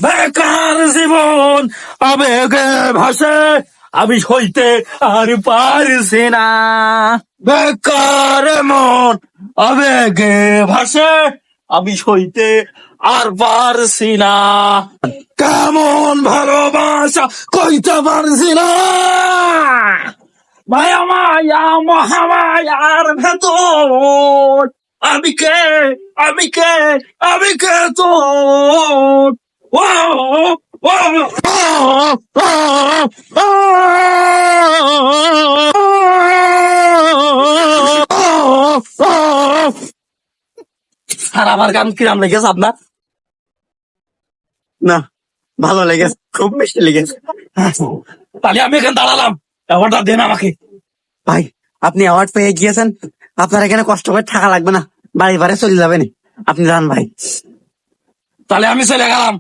বেকার জীবন আবেগে ভাসে, আমি সইতে আর পারছি না। বেকার মন আবেগে ভাসে, আমি সইতে আর পারছি না। কেমন ভালোবাসা কইতে পারছি না। মায়া মায়া মহামায়ার ভেতর আমি কে, আমি কে, আমি কে তোর। ও ও আর আমার গান কিরাম লেগেছে আপনার? না, ভালো লেগেছে, খুব মিষ্টি লেগেছে। তাহলে আমি এখানে দাঁড়ালাম, অ্যাওয়ার্ডটা দেন আমাকে। ভাই, আপনি অ্যাওয়ার্ড পেয়ে গিয়েছেন, আপনার এখানে কষ্ট করে থাকা লাগবে না, বাড়ি বাড়ি চলে যাবেন। আপনি যান ভাই। তাহলে আমি চলে গেলাম।